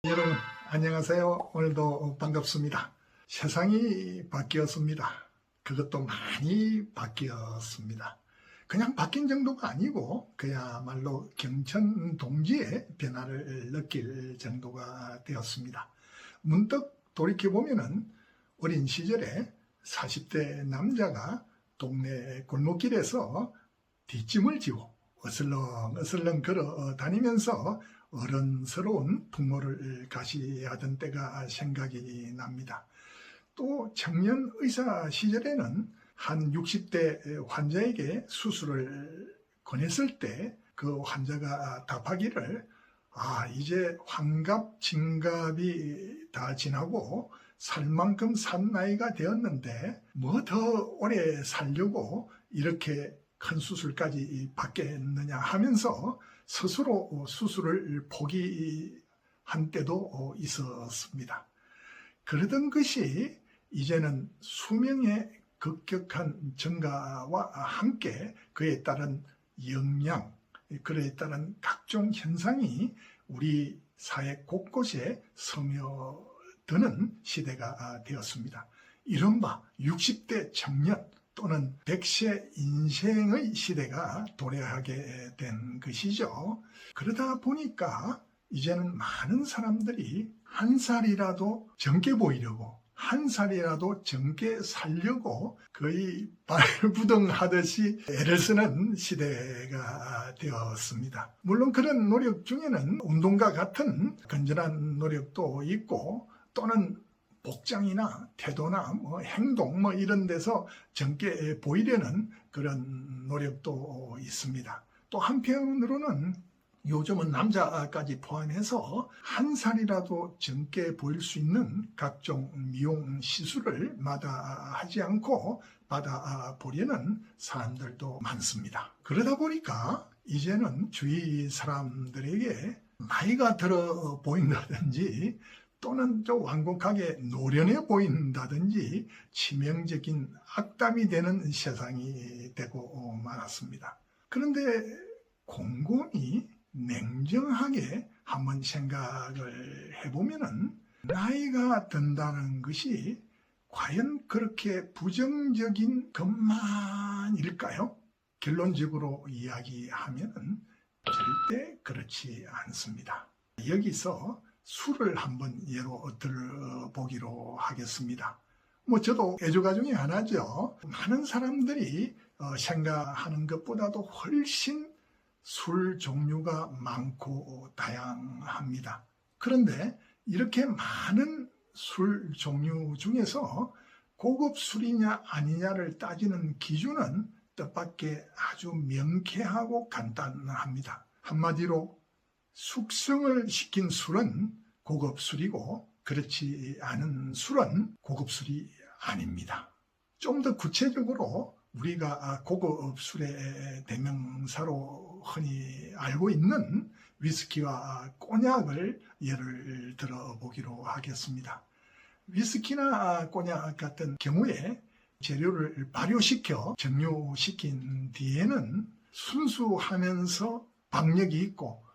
여러분 안녕하세요. 오늘도 반갑습니다. 세상이 바뀌었습니다. 그것도 많이 바뀌었습니다. 그냥 바뀐 정도가 아니고 그야말로 경천동지의 변화를 느낄 정도가 되었습니다. 문득 돌이켜보면 어린 시절에 40대 남자가 동네 골목길에서 뒷짐을 지고 어슬렁어슬렁 걸어 다니면서 어른스러운 부모를 가시하던 때가 생각이 납니다. 또 청년 의사 시절에는 한 60대 환자에게 수술을 권했을 때 그 환자가 답하기를 이제 환갑 진갑이 다 지나고 살 만큼 산 나이가 되었는데 뭐 더 오래 살려고 이렇게 큰 수술까지 받겠느냐 하면서 스스로 수술을 포기한 때도 있었습니다. 그러던 것이 이제는 수명의 급격한 증가와 함께 그에 따른 영양, 그에 따른 각종 현상이 우리 사회 곳곳에 스며드는 시대가 되었습니다. 이른바 60대 청년 또는 100세 인생의 시대가 도래하게 된 것이죠. 그러다 보니까 이제는 많은 사람들이 한 살이라도 젊게 보이려고, 한 살이라도 젊게 살려고 거의 발부등하듯이 애를 쓰는 시대가 되었습니다. 물론 그런 노력 중에는 운동과 같은 건전한 노력도 있고 또는 복장이나 태도나 행동 이런 데서 젊게 보이려는 그런 노력도 있습니다. 또 한편으로는 요즘은 남자까지 포함해서 한 살이라도 젊게 보일 수 있는 각종 미용 시술을 마다하지 않고 받아보려는 사람들도 많습니다. 그러다 보니까 이제는 주위 사람들에게 나이가 들어 보인다든지 또는 좀 완곡하게 노련해 보인다든지 치명적인 악담이 되는 세상이 되고 말았습니다. 그런데 곰곰이 냉정하게 한번 생각을 해보면은 나이가 든다는 것이 과연 그렇게 부정적인 것만일까요? 결론적으로 이야기하면은 절대 그렇지 않습니다. 여기서 술을 한번 예로 들어보기로 하겠습니다. 저도 애주가 중에 하나죠. 많은 사람들이 생각하는 것보다도 훨씬 술 종류가 많고 다양합니다. 그런데 이렇게 많은 술 종류 중에서 고급 술이냐 아니냐를 따지는 기준은 뜻밖의 아주 명쾌하고 간단합니다. 한마디로 숙성을 시킨 술은 고급 술이고 그렇지 않은 술은 고급 술이 아닙니다. 좀 더 구체적으로 우리가 고급 술의 대명사로 흔히 알고 있는 위스키와 꼬냑을 예를 들어보기로 하겠습니다. 위스키나 꼬냑 같은 경우에 재료를 발효시켜 증류시킨 뒤에는 순수하면서 박력이 있고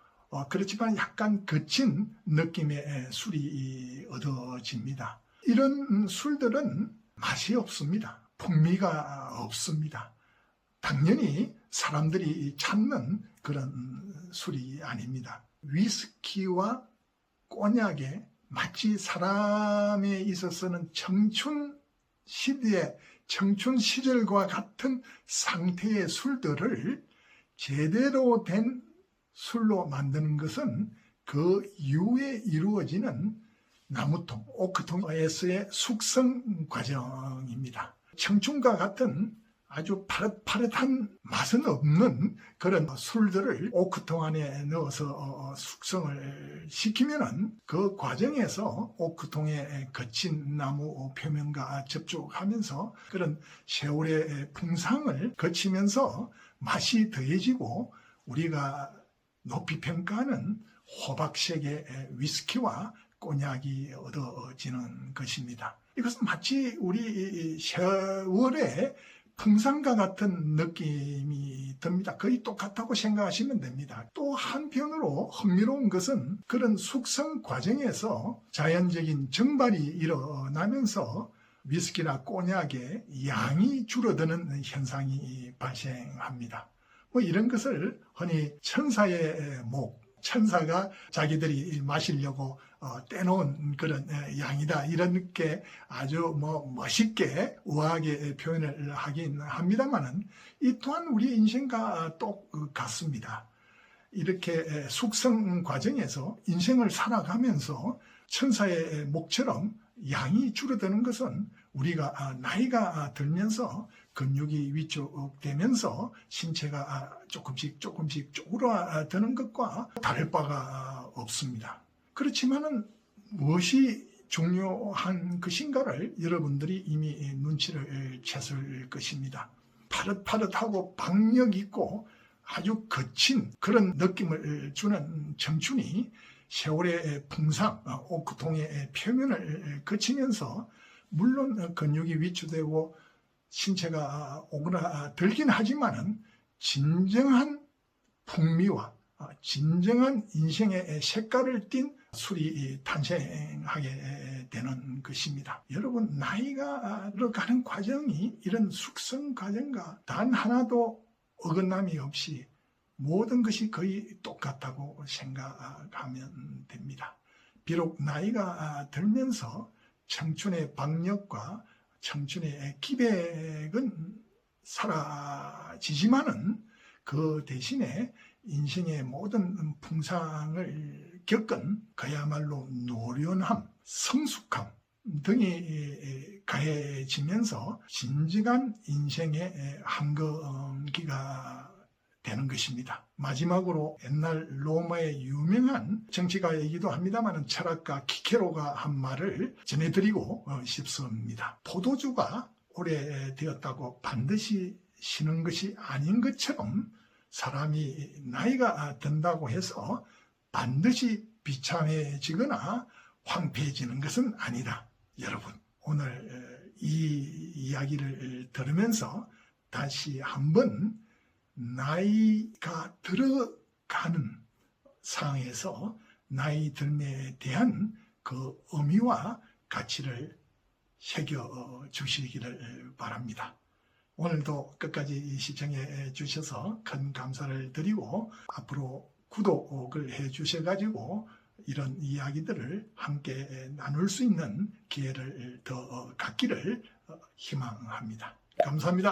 그렇지만 약간 거친 느낌의 술이 얻어집니다. 이런 술들은 맛이 없습니다. 풍미가 없습니다. 당연히 사람들이 찾는 그런 술이 아닙니다. 위스키와 꼬냑에 마치 사람에 있어서는 청춘 시절과 같은 상태의 술들을 제대로 된 술로 만드는 것은 그 이후에 이루어지는 나무통, 오크통에서의 숙성 과정입니다. 청춘과 같은 아주 파릇파릇한 맛은 없는 그런 술들을 오크통 안에 넣어서 숙성을 시키면은 그 과정에서 오크통의 거친 나무 표면과 접촉하면서 그런 세월의 풍상을 거치면서 맛이 더해지고 우리가 높이 평가하는 호박색의 위스키와 꼬냑이 얻어지는 것입니다. 이것은 마치 우리 세월의 풍산과 같은 느낌이 듭니다. 거의 똑같다고 생각하시면 됩니다. 또 한편으로 흥미로운 것은 그런 숙성 과정에서 자연적인 증발이 일어나면서 위스키나 꼬냑의 양이 줄어드는 현상이 발생합니다. 이런 것을 흔히 천사의 목, 천사가 자기들이 마시려고 떼놓은 그런 양이다, 이렇게 아주 멋있게 우아하게 표현을 하긴 합니다만은 이 또한 우리 인생과 똑같습니다. 이렇게 숙성 과정에서 인생을 살아가면서 천사의 목처럼 양이 줄어드는 것은 우리가 나이가 들면서 근육이 위축되면서 신체가 조금씩 쪼그라드는 것과 다를 바가 없습니다. 그렇지만은 무엇이 중요한 것인가를 여러분들이 이미 눈치를 챘을 것입니다. 파릇파릇하고 박력 있고 아주 거친 그런 느낌을 주는 청춘이 세월의 풍상, 옥토통의 표면을 거치면서 물론 근육이 위축되고 신체가 오그라들긴 하지만은 진정한 풍미와 진정한 인생의 색깔을 띤 술이 탄생하게 되는 것입니다. 여러분, 나이가 들어가는 과정이 이런 숙성 과정과 단 하나도 어긋남이 없이 모든 것이 거의 똑같다고 생각하면 됩니다. 비록 나이가 들면서 청춘의 박력과 청춘의 기백은 사라지지만은 그 대신에 인생의 모든 풍상을 겪은 그야말로 노련함, 성숙함 등이 가해지면서 진정한 인생의 한검기가 되는 것입니다. 마지막으로 옛날 로마의 유명한 정치가이기도 합니다만 철학가 키케로가 한 말을 전해드리고 싶습니다. 포도주가 오래되었다고 반드시 시는 것이 아닌 것처럼 사람이 나이가 든다고 해서 반드시 비참해지거나 황폐해지는 것은 아니다. 여러분, 오늘 이 이야기를 들으면서 다시 한번 나이가 들어가는 상황에서 나이 들매에 대한 그 의미와 가치를 새겨 주시기를 바랍니다. 오늘도 끝까지 시청해 주셔서 큰 감사를 드리고 앞으로 구독을 해 주셔가지고 이런 이야기들을 함께 나눌 수 있는 기회를 더 갖기를 희망합니다. 감사합니다.